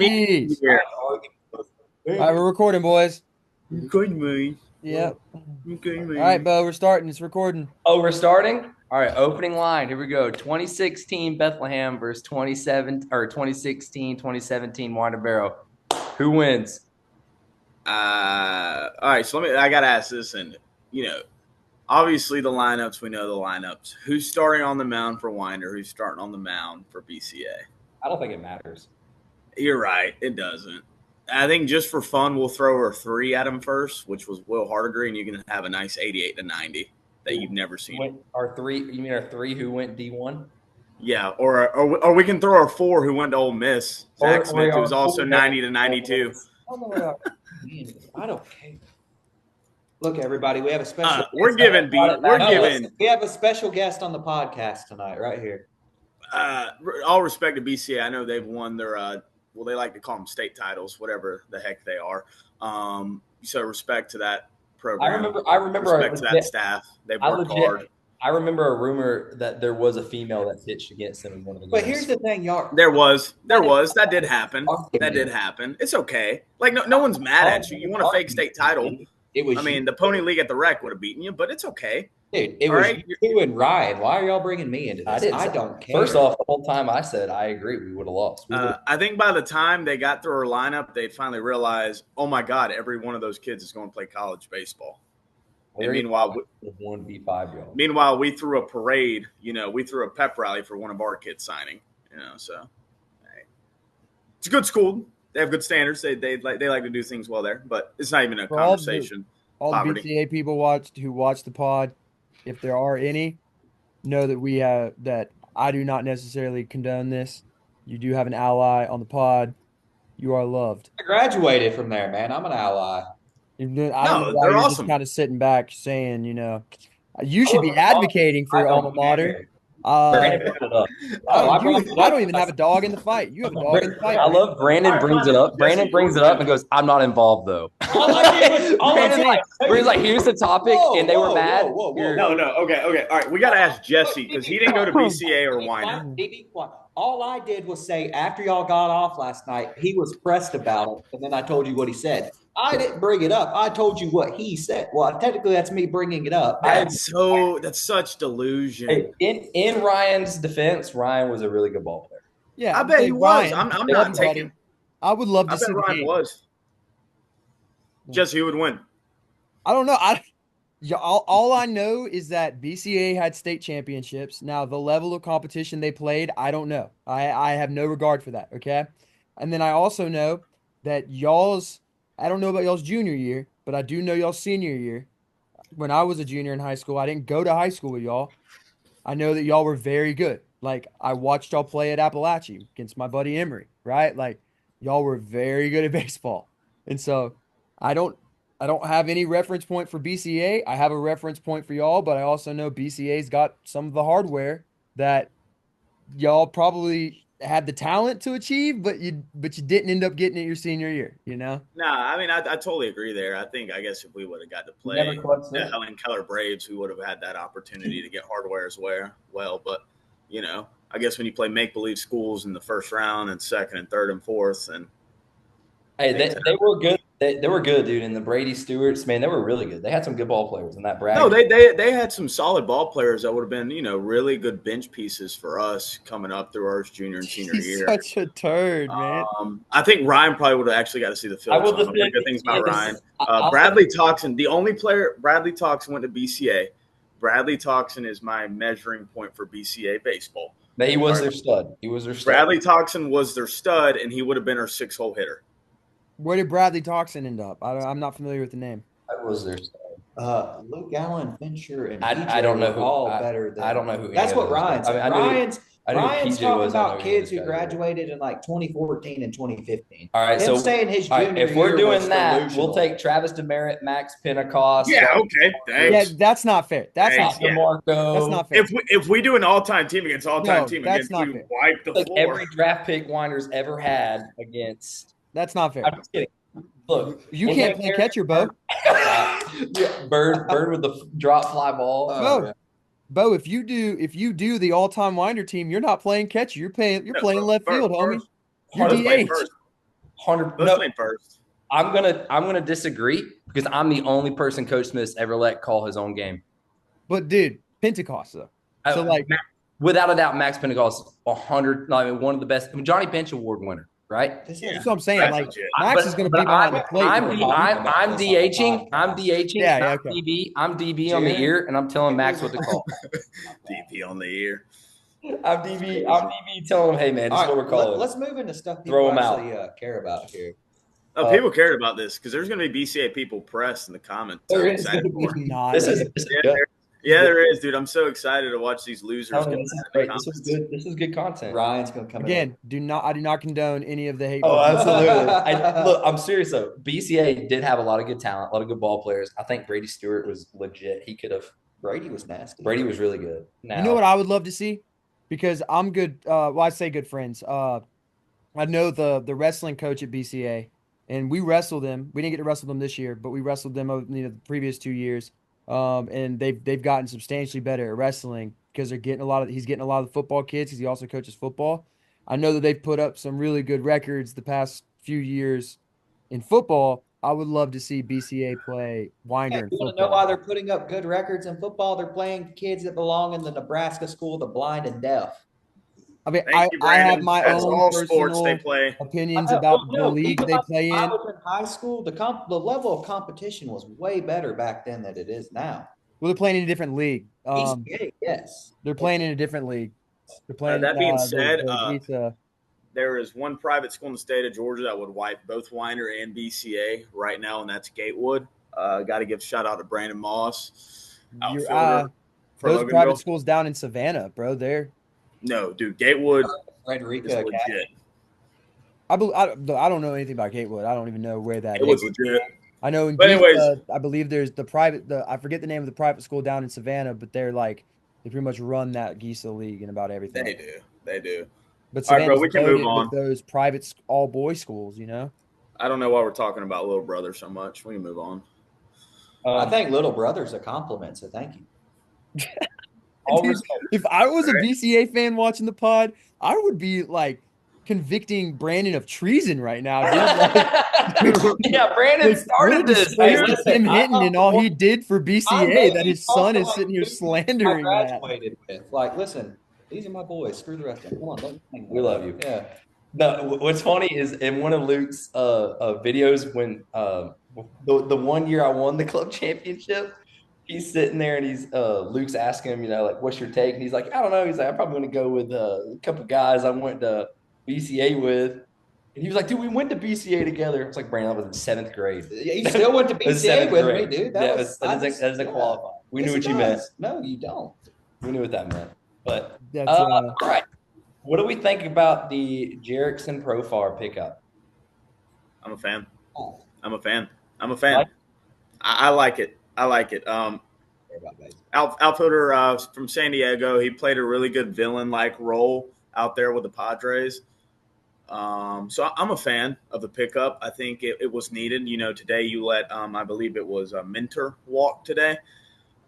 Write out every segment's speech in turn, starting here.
Peace. Yeah. All right, we're recording, boys. Good man. Yep. Good man. All right, Bo, we're starting. It's recording. Oh, we're starting? All right, opening line. Here we go. 2016 Bethlehem versus 2017 Waterbarrow. Who wins? All right, so I gotta ask this, and obviously the lineups. We know the lineups. Who's starting on the mound for Winder? Who's starting on the mound for BCA? I don't think it matters. You're right. It doesn't. I think just for fun, we'll throw our three at him first, which was Will Hardigree, and you can have a nice 88 to 90 that you've never seen. Our three? You mean our three who went D1? Yeah, or we can throw our four who went to Ole Miss. Zach Smith, who's also 90 to 92. I don't care. Look, everybody, we have a special. We have a special guest on the podcast tonight, right here. All respect to BCA. I know they've won their they like to call them state titles, whatever the heck they are. So respect to that program. I remember respect to that staff. They've worked hard. I remember a rumor that there was a female that pitched against them in one of the games. But here's the thing, y'all. There was. That did happen. It's okay. Like no one's mad at you. You want a fake state title. The Pony League at the Rec would have beaten you, but it's okay. Dude, it was you and Ryan. Why are y'all bringing me into this? I don't care. First off, the whole time I said I agree we would have lost. I think by the time they got through our lineup, they'd finally realize, oh my God, every one of those kids is going to play college baseball. And meanwhile, we threw a parade. We threw a pep rally for one of our kids signing. So hey. It's a good school. They have good standards. They like to do things well there, but it's not even a conversation. All the BCA people who watch the pod, if there are any, know that that I do not necessarily condone this. You do have an ally on the pod. You are loved. I graduated from there, man. I'm an ally. They're awesome. Just kind of sitting back saying, you should be advocating for your alma mater. I don't even have a dog in the fight. You have a dog in the fight. I love Brandon brings it up. Brandon brings it up and goes, "I'm not involved though." Brandon's like, "Here's the topic," and they were mad. No, okay. All right, we got to ask Jesse because he didn't go to BCA or Winder. All I did was say after y'all got off last night, he was pressed about it, and then I told you what he said. I didn't bring it up. I told you what he said. Well, technically, that's me bringing it up. That's such delusion. In Ryan's defense, Ryan was a really good ball player. Yeah, I bet he was. I'm not taking. I would love to see Ryan was. Jesse, who would win? I don't know. All I know is that BCA had state championships. Now, the level of competition they played, I don't know. I have no regard for that, okay? And then I also know that I don't know about y'all's junior year, but I do know y'all's senior year. When I was a junior in high school, I didn't go to high school with y'all. I know that y'all were very good. Like, I watched y'all play at Appalachia against my buddy Emery, right? Like, y'all were very good at baseball. And so I don't have any reference point for BCA. I have a reference point for y'all, but I also know BCA's got some of the hardware that y'all probably had the talent to achieve, but you didn't end up getting it your senior year, No, I totally agree there. I guess if we would have got to play the Helen Keller Braves, we would have had that opportunity to get hardware as well. But, I guess when you play make-believe schools in the first round and second and third and fourth. Hey, they were good. They were good, dude. And the Brady Stewarts, man, they were really good. They had some good ball players in that bracket. No, they had some solid ball players that would have been, really good bench pieces for us coming up through our junior and senior year. Such a turd, man. I think Ryan probably would have actually got to see the field. Some good things about Ryan. Bradley Toxin, the only player Bradley Toxin went to BCA. Bradley Toxin is my measuring point for BCA baseball. He was their stud. Bradley Toxin was their stud, and he would have been our 6-hole hitter. Where did Bradley Toxin end up? I'm not familiar with the name. That was their stud. Luke Allen, Fincher, and I don't know who. I don't know who. That's what Ryan said. Ryan's talking about kids who graduated in like 2014 and 2015. All right, so saying his junior year if we're doing that, delusional. we'll take Travis Demerit, Max Pentecost. Yeah, okay, thanks. Yeah, that's not fair. That's not fair. Marco. That's not fair. If we do an all-time team against all-time team, that's not fair. Wipe the floor. Every draft pick Winders ever had against. That's not fair. I'm just kidding. Look, you can't play catcher, Bo. Bird with the drop fly ball. Bo, if you do the all-time Winder team, you're not playing catcher. You're playing left field, homie. You're DH. 100. Both played first. I'm gonna disagree because I'm the only person Coach Smith's ever let call his own game. But dude, Pentecost though. So like, without a doubt, Max Pentecost 100. I mean, one of the best. I mean, Johnny Bench Award winner, right? That's what I'm saying. Like Max is going to be behind the plate. I'm DHing. I'm DHing. Yeah, okay. DB. I'm DB on the ear, and I'm telling Max what to call. DB on the ear. I'm DB telling him, hey man, this is what we're calling. Let's move into stuff people actually care about here. Oh, people cared about this because there's going to be BCA people pressed in the comments. There is not. This is there is, dude. I'm so excited to watch these losers. This is great. This is good. This is good content. Ryan's going to come again. I do not condone any of the hate. Oh, absolutely. Look, I'm serious though. BCA did have a lot of good talent, a lot of good ball players. I think Brady Stewart was legit. He could have. Brady was nasty. Brady was really good. Now, you know what I would love to see? Because I'm good. Well, I say good friends. I know the wrestling coach at BCA, and we wrestled them. We didn't get to wrestle them this year, but we wrestled them over the previous 2 years. And they've gotten substantially better at wrestling because he's getting a lot of the football kids because he also coaches football. I know that they've put up some really good records the past few years in football. I would love to see BCA play Winder in football. You want to know why they're putting up good records in football? They're playing kids that belong in the Nebraska School of the Blind and Deaf. I mean, I have my own sports they play opinions about the league they play in. I was in high school. The level of competition was way better back then than it is now. Well, they're playing in a different league. Yes, they're playing in a different league. They're playing. That being said, there is one private school in the state of Georgia that would wipe both Winder and BCA right now, and that's Gatewood. Got to give a shout out to Brandon Moss, outfielder for those Loganville. private schools down in Savannah, bro. No, dude, Gatewood Frederica is legit. I don't know anything about Gatewood. I don't even know where that is. It was legit. I know in I believe there's I forget the name of the private school down in Savannah, but they pretty much run that Gisa league and about everything. They do. But all right, bro, we can move on. Those private all-boys schools, you know? I don't know why we're talking about Little Brother so much. We can move on. I think Little Brother's a compliment, so thank you. Dude, if I was a BCA fan watching the pod, I would be like convicting Brandon of treason right now, dude. Like, yeah, Brandon started this. Him hitting and all he did for BCA that his son is sitting here slandering that. Like, listen, these are my boys. Screw the rest of them. Come on, we love you. Yeah. No, what's funny is in one of Luke's videos when the 1 year I won the club championship. He's sitting there and he's Luke's asking him, like, what's your take? And he's like, I don't know. He's like, I'm probably going to go with a couple guys I went to BCA with. And he was like, dude, we went to BCA together. I was like, Brandon, that was in 7th grade. Yeah, you still went to BCA with me, dude. That doesn't qualify. We knew what you meant. No, you don't. We knew what that meant. But all right. What do we think about the Jerickson Profar pickup? I'm a fan. I like it. Outfielder from San Diego. He played a really good villain-like role out there with the Padres. So I'm a fan of the pickup. I think it was needed. Today you let I believe it was a Minter walk today.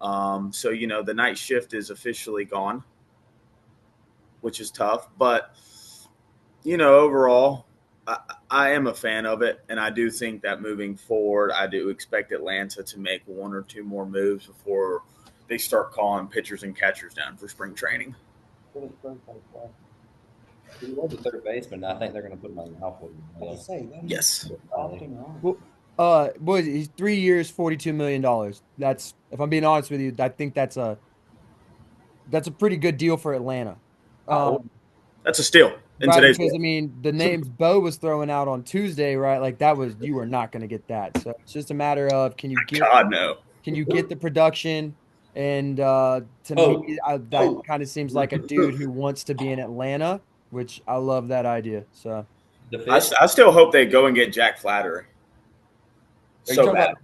So the night shift is officially gone, which is tough. But overall, I am a fan of it, and I do think that moving forward, I do expect Atlanta to make one or two more moves before they start calling pitchers and catchers down for spring training. He was a third baseman. I think they're going to put him on the outfield. Yes. Well, boys, he's 3 years, $42 million. That's, if I'm being honest with you, I think that's a pretty good deal for Atlanta. That's a steal. Right, because I mean, the names Bo was throwing out on Tuesday, right? Like you were not going to get that. So it's just a matter of can you get the production? And to me, that kind of seems like a dude who wants to be in Atlanta, which I love that idea. So I still hope they go and get Jack Flattery. So bad.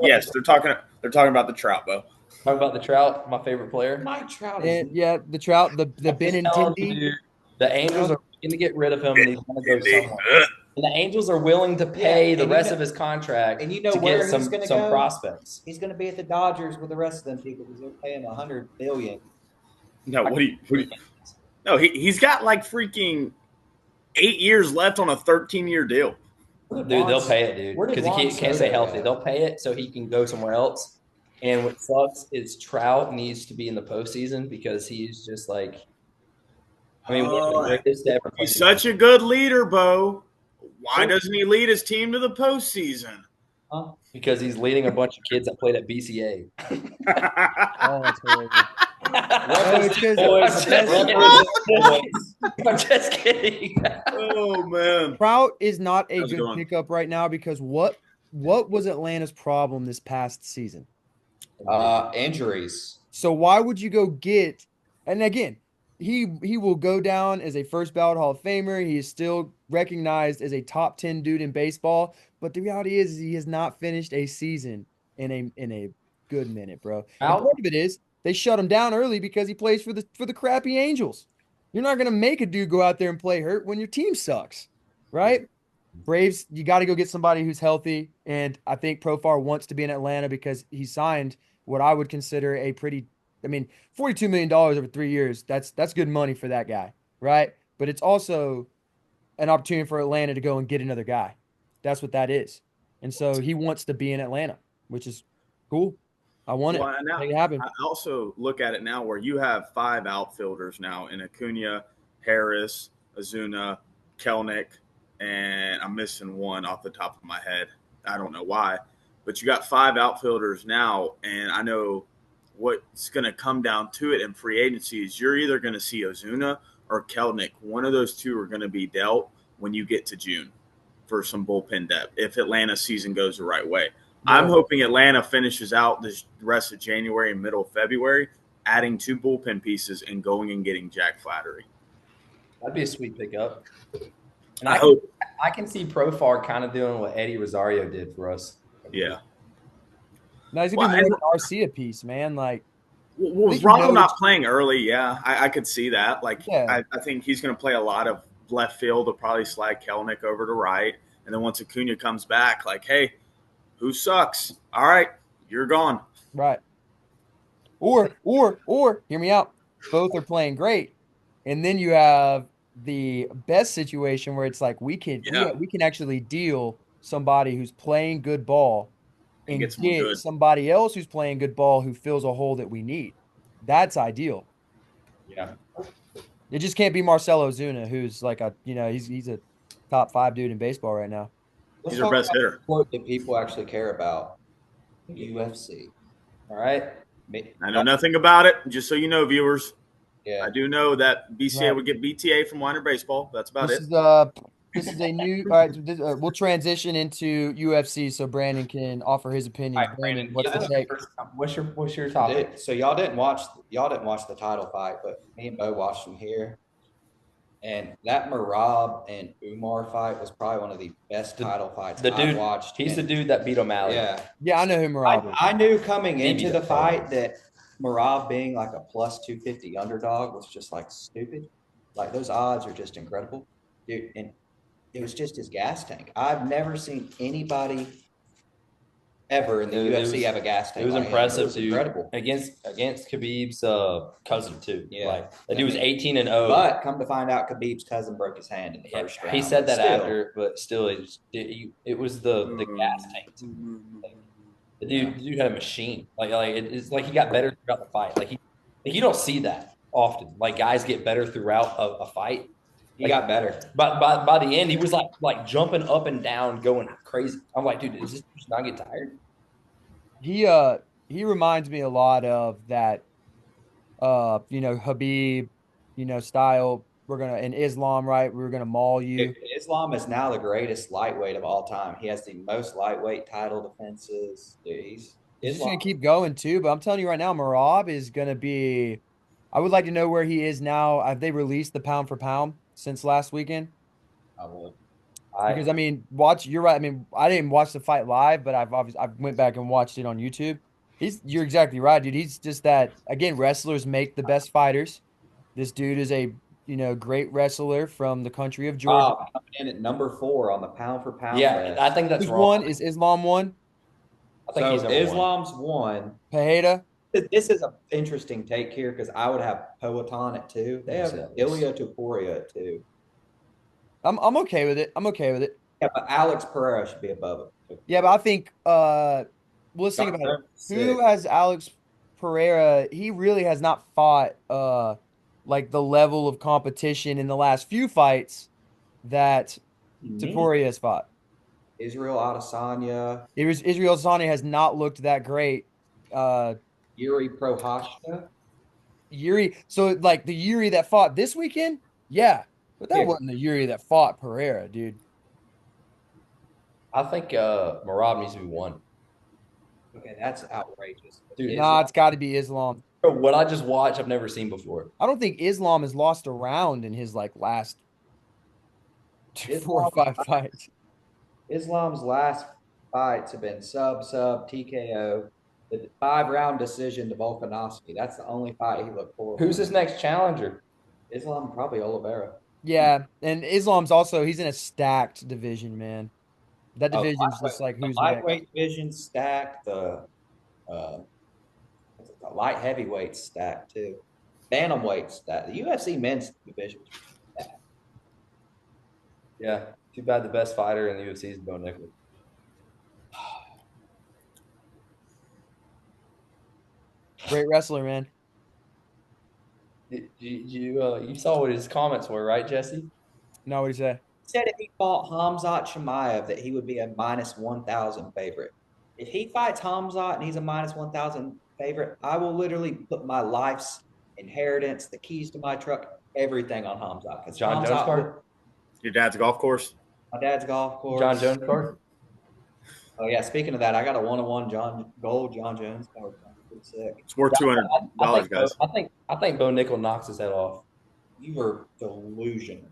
Yes, they're talking about the Trout, Bo. Talking about the Trout, my favorite player. My Trout. The Trout, the Benintendi. The Angels are going to get rid of him, and he's going to go somewhere. And the Angels are willing to pay the rest of his contract to get some prospects. He's going to be at the Dodgers with the rest of them people because they're paying $100 billion. No, what do you? No, he's got like freaking 8 years left on a 13-year deal. Dude, they'll pay it, dude. Because he can't stay healthy. They'll pay it so he can go somewhere else. And what sucks is Trout needs to be in the postseason because he's just like, I mean, one of the greatest to ever play. He's such a good leader, Bo. Why doesn't he lead his team to the postseason? Huh? Because he's leading a bunch of kids that played at BCA. Oh, that's horrible. I'm just kidding. Oh man, Trout is not a good pickup right now because what was Atlanta's problem this past season? Injuries. So why would you go get? And again, he will go down as a first ballot Hall of Famer. He is still recognized as a top 10 dude in baseball. But the reality is he has not finished a season in a good minute, bro. And part of it is they shut him down early because he plays for the crappy Angels. You're not gonna make a dude go out there and play hurt when your team sucks, right? Braves, you got to go get somebody who's healthy, and I think Profar wants to be in Atlanta because he signed what I would consider a pretty. I mean, $42 million over 3 years. That's good money for that guy, right? But it's also an opportunity for Atlanta to go and get another guy. That's what that is. And so he wants to be in Atlanta, which is cool. I want it. Make it happen. I also look at it now where you have 5 outfielders now in Acuna, Harris, Ozuna, Kelnick, and I'm missing one off the top of my head. I don't know why. But you got 5 outfielders now, and I know what's going to come down to it in free agency is you're either going to see Ozuna or Kelnick. One of those two are going to be dealt when you get to June for some bullpen depth if Atlanta's season goes the right way. Yeah. I'm hoping Atlanta finishes out the rest of January and middle of February, adding 2 bullpen pieces and going and getting Jack Flaherty. That'd be a sweet pickup. And I can see Profar kind of doing what Eddie Rosario did for us. Yeah. No, he's gonna be more an RC piece, man. Like, was Ronald not playing early? Yeah, I could see that. Like, yeah. I think he's gonna play a lot of left field. He'll probably slide Kelnick over to right, and then once Acuna comes back, like, hey, who sucks? All right, you're gone. Right. Or hear me out. Both are playing great, and then you have the best situation where it's like we can actually deal somebody who's playing good ball and get somebody else who's playing good ball who fills a hole that we need. That's ideal. Yeah. It just can't be Marcell Ozuna, who's like he's a top 5 dude in baseball right now. He's our best hitter. Sport that people actually care about. UFC. All right. I know nothing about it. Just so you know, viewers. Yeah. I do know that BCA would get BTA from Weiner Baseball. That's about it. This is a new. All right, we'll transition into UFC so Brandon can offer his opinion. All right, Brandon, what's the take? What's your topic? So y'all didn't watch the title fight, but me and Bo watched them here. And that Merab and Umar fight was probably one of the best title fights I've watched. He's the dude that beat O'Malley. Yeah, I know who Merab is. I knew coming into the fight that Merab being like a plus 250 underdog was just like stupid. Like those odds are just incredible. Dude, and it was just his gas tank. I've never seen anybody ever in the UFC have a gas tank. It was impressive. It was incredible. Against Khabib's cousin too. Yeah. Like the dude was 18-0. But come to find out, Khabib's cousin broke his hand in the first round. He said that after, but still, it was the gas tank. The dude had a machine. It's like he got better throughout the fight. Like you don't see that often. Like guys get better throughout a fight. He got better. But by the end, he was like jumping up and down, going crazy. I'm like, dude, does this just not get tired? He reminds me a lot of that, Khabib, style. In Islam, right? We're gonna maul you. Dude, Islam is now the greatest lightweight of all time. He has the most lightweight title defenses. Dude, he's just gonna keep going too. But I'm telling you right now, Merab is gonna be. I would like to know where he is now. Have they released the pound for pound since last weekend? I will. Because you're right. I mean, I didn't watch the fight live, but I went back and watched it on YouTube. You're exactly right, dude. He's just that. Again, wrestlers make the best fighters. This dude is a great wrestler from the country of Georgia. Coming in at number 4 on the pound for pound. Yeah, list. I think that's wrong. One is Islam one. I think he's Islam's one. Pereira. This is an interesting take here because I would have Poatan at 2. They have Ilia Topuria at 2. I'm okay with it. Yeah, but Alex Pereira should be above it. Yeah, but I think let's think about it. Who has Alex Pereira? He really has not fought like the level of competition in the last few fights that Topuria has fought. Israel Adesanya. Israel Adesanya has not looked that great. Yuri Prohashka. Yuri, so like the Yuri that fought this weekend, yeah, but that wasn't the Yuri that fought Pereira, dude. I think Marab needs to be one. Okay, that's outrageous. Dude, nah, it's got to be Islam. Bro, what I just watched, I've never seen before. I don't think Islam has lost a round in his like last 4 or 5 fights. Islam's last fights have been sub TKO, the 5-round decision to Volkanovski. That's the only fight he looked for. Who's his next challenger? Islam, probably Oliveira. Yeah, and Islam's also he's in a stacked division, man. That division's just like who's the lightweight division stacked, the light heavyweight stacked too. Bantamweight stacked. The UFC men's division. Yeah, too bad the best fighter in the UFC is Bo Nickal. Great wrestler, man. You saw what his comments were, right, Jesse? No, what did he say? He said if he fought Khamzat Chimaev that he would be a -1,000 favorite. If he fights Khamzat and he's a -1,000 favorite, I will literally put my life's inheritance, the keys to my truck, everything on Khamzat. Because John Jones card? Your dad's golf course? My dad's golf course. John Jones card? Oh yeah, speaking of that, I got a 1-on-1 John Jones card. Pretty sick. It's worth $200, guys. I think Bo Nickal knocks his head off. You were delusional.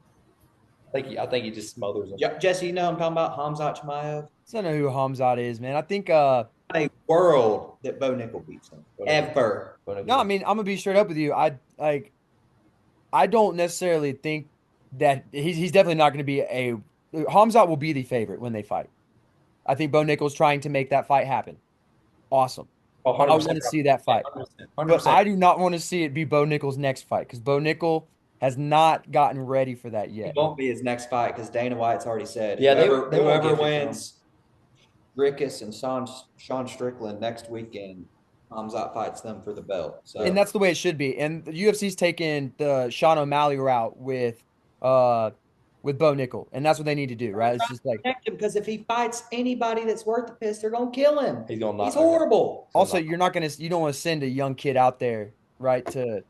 I think he just smothers him. Jesse, you know I'm talking about Khamzat Chimaev? I don't know who Khamzat is, man. I think a world that Bo Nickal beats him. Ever. No, I mean, I'm gonna be straight up with you. I don't necessarily think that he's definitely not gonna be Khamzat will be the favorite when they fight. I think Bo Nickal's trying to make that fight happen. Awesome. I want to see that fight. 100%. But I do not want to see it be Bo Nickal's next fight because Bo Nickal has not gotten ready for that yet. It won't be his next fight because Dana White's already said whoever wins Rickus and Sean Strickland next weekend, Khamzat fights them for the belt. So. And that's the way it should be. And the UFC's taken the Sean O'Malley route with Bo Nickal, and that's what they need to do, right? It's just like because if he fights anybody that's worth the piss, they're gonna kill him. He's horrible. Also, you don't want to send a young kid out there, right, to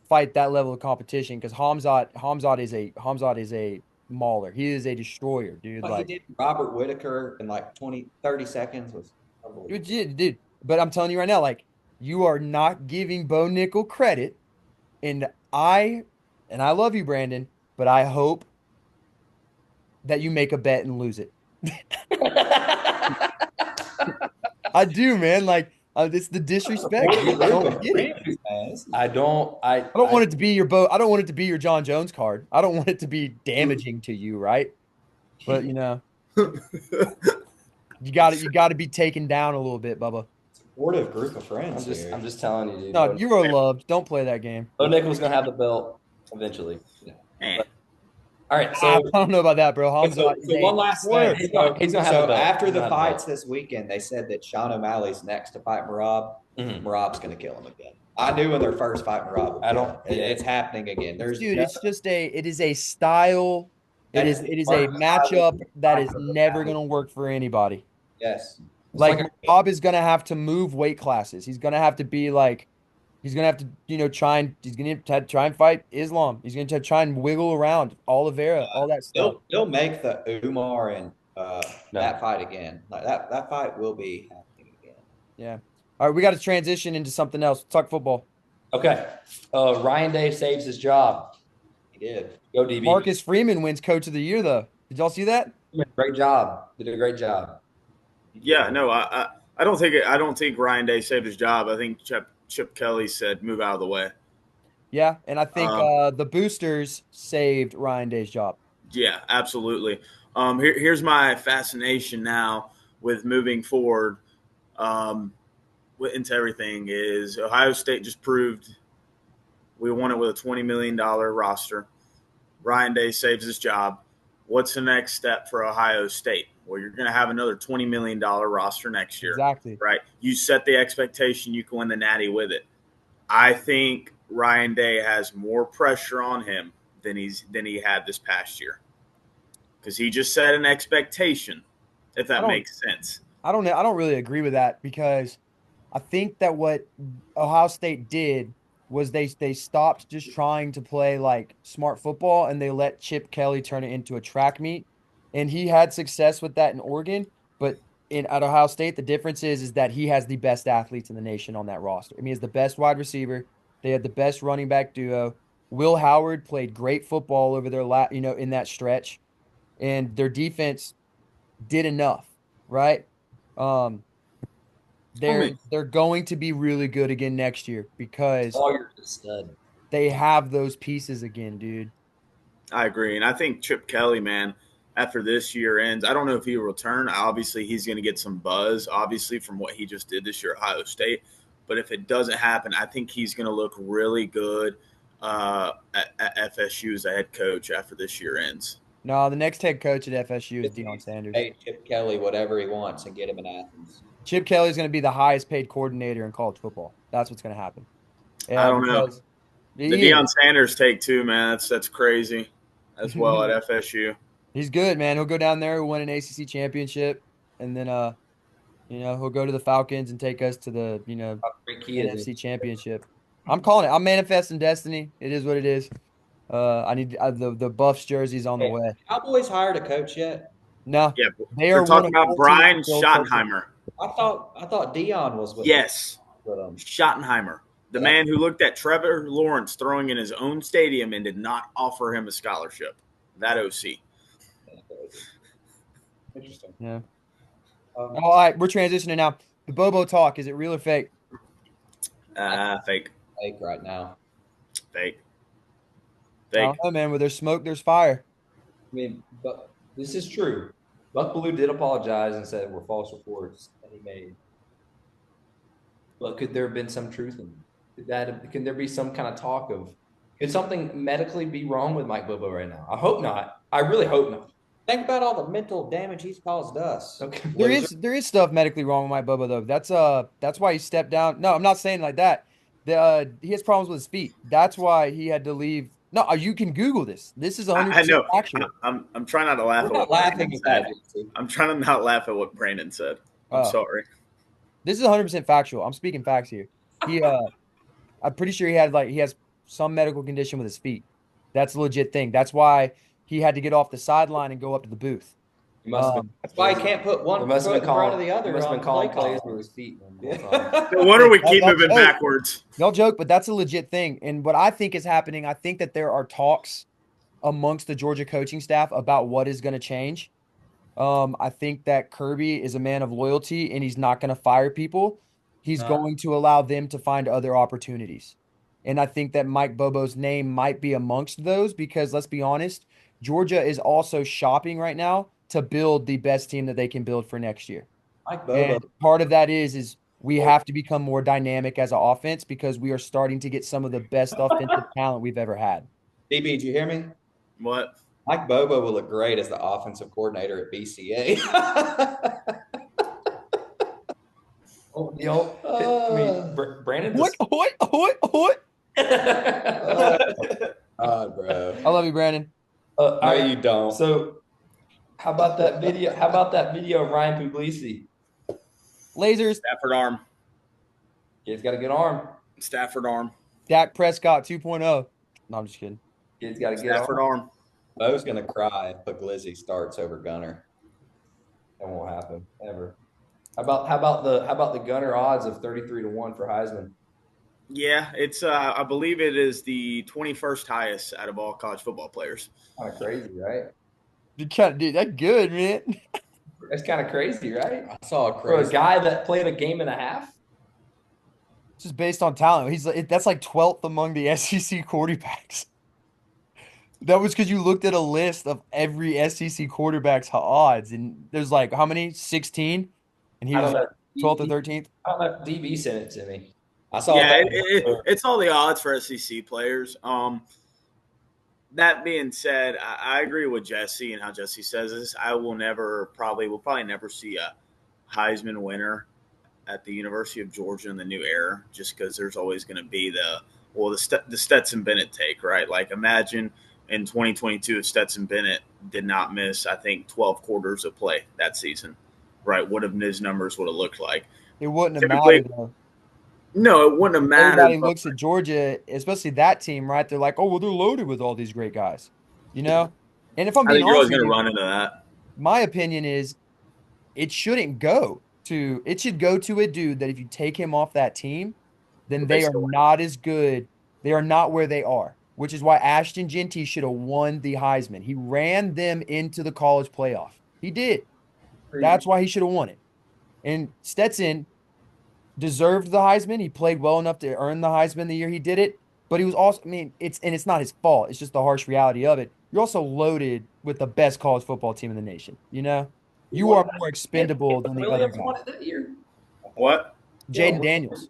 fight that level of competition because Khamzat is a mauler. He is a destroyer, dude. Like he did Robert Whitaker in like 30 seconds was unbelievable. Dude. But I'm telling you right now, like you are not giving Bo Nickal credit, and I love you, Brandon, but I hope that you make a bet and lose it. I do, man. Like it's the disrespect. I don't want it to be your I don't want it to be your John Jones card. I don't want it to be damaging to you, right? But you got to be taken down a little bit, Bubba. Supportive group of friends. I'm just telling you, dude. No, you are loved. Don't play that game. Bo Nickal's gonna have the belt eventually. Yeah. All right, so I don't know about that, bro. So one last thing. He's gonna have the belt. After the fights this weekend, they said that Sean O'Malley's next to fight Merab. Merab's going to kill him again. I knew in their first fight, Merab. It's happening again. It is a style. It is a matchup that is never going to work for anybody. Yes. Like Merab is going to have to move weight classes. He's going to have to be like. He's gonna have to, he's gonna try and fight Islam. He's gonna try and wiggle around Oliveira, all that stuff. He'll make the Umar and that fight again. Like that fight will be happening again. Yeah. All right, we got to transition into something else. Talk football. Okay. Ryan Day saves his job. He did. Go DB. Marcus Freeman wins Coach of the Year, though. Did y'all see that? Great job. Did a great job. Yeah. No, I don't think Ryan Day saved his job. I think Chip Kelly said, move out of the way. Yeah, and I think the boosters saved Ryan Day's job. Yeah, absolutely. Here's my fascination now with moving forward into everything is Ohio State just proved we won it with a $20 million roster. Ryan Day saves his job. what's the next step for Ohio State? Well, you're going to have another $20 million roster next year. Exactly. Right? You set the expectation you can win the Natty with it. I think Ryan Day has more pressure on him than he had this past year, because he just set an expectation, if that makes sense. I don't really agree with that, because I think that what Ohio State did was they stopped just trying to play like smart football, and they let Chip Kelly turn it into a track meet. And he had success with that in Oregon, but at Ohio State, the difference is that he has the best athletes in the nation on that roster. I mean, he has the best wide receiver. They had the best running back duo. Will Howard played great football over their in that stretch, and their defense did enough, right? Um, they're going to be really good again next year because they have those pieces again, dude. I agree. And I think Chip Kelly, man, after this year ends, I don't know if he will return. Obviously, he's going to get some buzz, obviously, from what he just did this year at Ohio State. But if it doesn't happen, I think he's going to look really good at FSU as a head coach after this year ends. No, the next head coach at FSU is Deion Sanders. Hey, Chip Kelly, whatever he wants, and get him in Athens. Chip Kelly is going to be the highest paid coordinator in college football. That's what's going to happen. I don't know. The Deion Sanders take too, man. That's crazy as well at FSU. He's good, man. He'll go down there, he'll win an ACC championship, and then he'll go to the Falcons and take us to the NFC championship. I'm calling it. I'm manifesting destiny. It is what it is. I need the Buffs jerseys on the way. Cowboys hired a coach yet? No. Yeah, they're talking about Brian Schottenheimer. I thought Deion was with Schottenheimer. The man who looked at Trevor Lawrence throwing in his own stadium and did not offer him a scholarship. That OC. Interesting. Yeah. All right, we're transitioning now. The Bobo talk, is it real or fake? Fake. Fake right now. Fake. I don't know, man. Where there's smoke, there's fire. I mean, but this is true. Buck Belue did apologize and said were false reports that he made. But could there have been some truth in that? Can there be some kind of talk of, could something medically be wrong with Mike Bobo right now? I hope not. I really hope not. Think about all the mental damage he's caused us. Okay. There is stuff medically wrong with Mike Bobo, though. That's why he stepped down. No, I'm not saying like that. He has problems with his feet. That's why he had to leave. No, you can Google this. This is 100% factual. I'm trying not to laugh at what Brandon said. I'm trying to not laugh at what Brandon said. I'm sorry. This is 100% factual. I'm speaking facts here. I'm pretty sure he has some medical condition with his feet. That's a legit thing. That's why he had to get off the sideline and go up to the booth. That's why he can't put one foot in front of the other. He must have been calling plays with his feet. No wonder we keep moving backwards. Y'all joke, but that's a legit thing. And what I think is happening, I think that there are talks amongst the Georgia coaching staff about what is going to change. I think that Kirby is a man of loyalty, and he's not going to fire people. He's going to allow them to find other opportunities. And I think that Mike Bobo's name might be amongst those, because let's be honest, Georgia is also shopping right now to build the best team that they can build for next year. Mike Bobo. And part of that is we have to become more dynamic as an offense, because we are starting to get some of the best offensive talent we've ever had. DB, did you hear me? What? Mike Bobo will look great as the offensive coordinator at BCA. Brandon. What? Bro. I love you, Brandon. No, you don't. So, how about that video? How about that video of Ryan Puglisi? Lasers. Stafford arm. Kid's got a good arm. Stafford arm. Dak Prescott 2.0. No, I'm just kidding. Kid's got a good Stafford arm. Bo's gonna cry if Puglisi starts over Gunner. That won't happen ever. How about the Gunner odds of 33-1 for Heisman? Yeah, it's I believe it is the 21st highest out of all college football players. Kind of crazy, right? Dude, that's good, man. That's kind of crazy, right? I saw a For a guy that played a game and a half. It's just based on talent. That's like 12th among the SEC quarterbacks. That was because you looked at a list of every SEC quarterback's odds, and there's like how many? 16, and he was 12th or 13th. I don't know. DB sent it to me. I saw. Yeah, it's all the odds for SEC players. that being said, I agree with Jesse and how Jesse says this. I will probably never see a Heisman winner at the University of Georgia in the new era, just because there's always going to be the Stetson Bennett take, right? Like imagine in 2022 if Stetson Bennett did not miss, I think 12 quarters of play that season, right? What have his numbers would have looked like? It wouldn't have Typically, mattered though. no, it wouldn't have mattered. Everybody looks at Georgia, especially that team, right? They're like, oh, well, they're loaded with all these great guys, you know? And if I'm I being think you're honest always with going to you, run into that. my opinion is it should go to a dude that if you take him off that team, then But they they are still win. not as good. They are not where they are, which is why Ashton Genty should have won the Heisman. He ran them into the college playoff. He did. That's why he should have won it. And Stetson deserved the Heisman. He played well enough to earn the Heisman the year he did it. But he was also, I mean, it's not his fault. It's just the harsh reality of it. You're also loaded with the best college football team in the nation. You know, you are more expendable than the other Williams guy. won it that year. What? Jaden Daniels.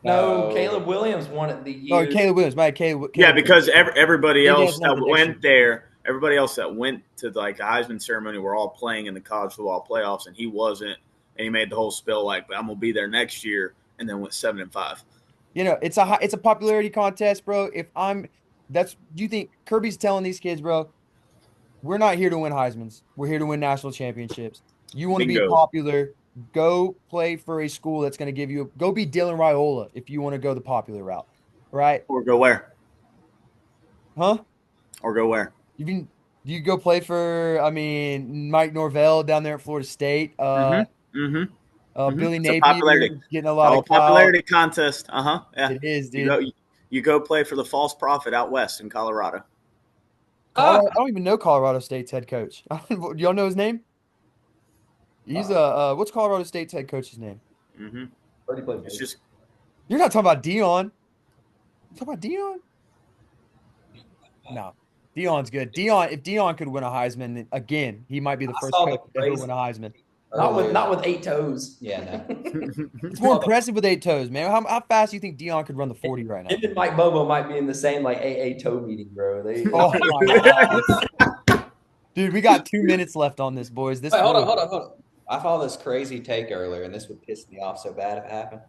No, Caleb Williams won it the Oh, year. Caleb Williams. Caleb Yeah, because everybody Jaden else Daniels won that it the next went there, everybody else that went to like the Heisman ceremony were all playing in the college football playoffs, and he wasn't. And he made the whole spill like, "But I'm gonna be there next year," and then went 7-5. You know, it's a popularity contest, bro. Do you think Kirby's telling these kids, bro, we're not here to win Heisman's. We're here to win national championships. You want to be Bingo. popular, go play for a school that's going to give you go be Dylan Raiola if you want to go the popular route. Right? Or go where? Huh? Or go where? You go play for, I mean, Mike Norvell down there at Florida State. Mm-hmm. Billy It's a popularity. Napier getting a lot of popularity contest. Yeah. It is, dude. You go play for the false prophet out west in Colorado. I don't even know Colorado State's head coach. Do y'all know his name? He's what's Colorado State's head coach's name? Mm-hmm. It's just You're not talking about Dion. You talking about Dion? No. Dion's good. If Dion could win a Heisman again, he might be the first coach to ever win a Heisman. Not with 8 toes. Yeah, no. It's more impressive with 8 toes, man. How fast do you think Dion could run the 40 right now? Him and Mike Bobo might be in the same like AA toe meeting, bro. Oh my God. Dude, we got 2 minutes left on this, boys. Wait, hold on. I saw this crazy take earlier, and this would piss me off so bad if it happened.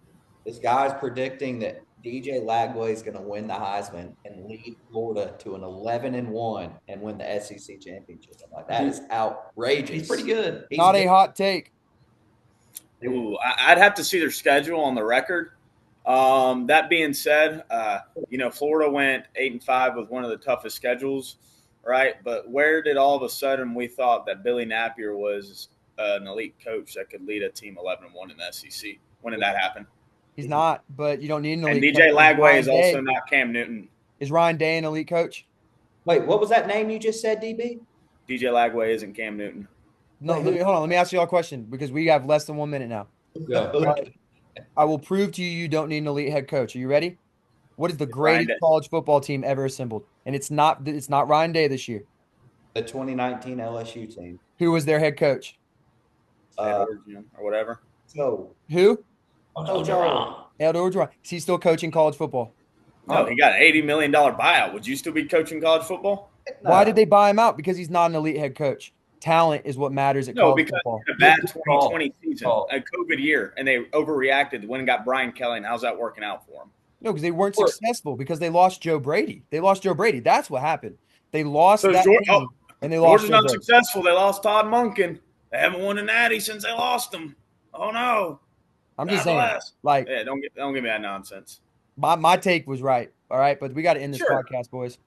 This guy's predicting that DJ Lagway is going to win the Heisman and lead Florida to an 11-1 and win the SEC championship. I'm like, that is outrageous. He's pretty good. Not a hot take. Ooh, I'd have to see their schedule on the record. That being said, Florida went 8-5 with one of the toughest schedules, right? But where did all of a sudden we thought that Billy Napier was an elite coach that could lead a team 11-1 in the SEC? When did that happen? He's not, but you don't need an elite coach. And DJ Lagway is also Day. not Cam Newton. Is Ryan Day an elite coach? Wait, what was that name you just said, DB? DJ Lagway isn't Cam Newton. No, hold on. Let me ask you all a question because we have less than 1 minute now. I will prove to you don't need an elite head coach. Are you ready? What is the greatest college football team ever assembled? And it's not Ryan Day this year. The 2019 LSU team. Who was their head coach? Or whatever. So who? Ed Orgeron. Is he still coaching college football? No, he got an $80 million buyout. Would you still be coaching college football? No. Why did they buy him out? Because he's not an elite head coach. Talent is what matters at college football. No, because a bad 2020 season, a COVID year, and they overreacted when got Brian Kelly, and how's that working out for them? No, because they weren't successful because they lost Joe Brady. That's what happened. They lost that team, and they lost Georgia's not successful. They lost Todd Monken. They haven't won a natty since they lost him. Oh, no. I'm just saying, don't give me that nonsense. My take was right, all right? But we got to end this podcast, boys.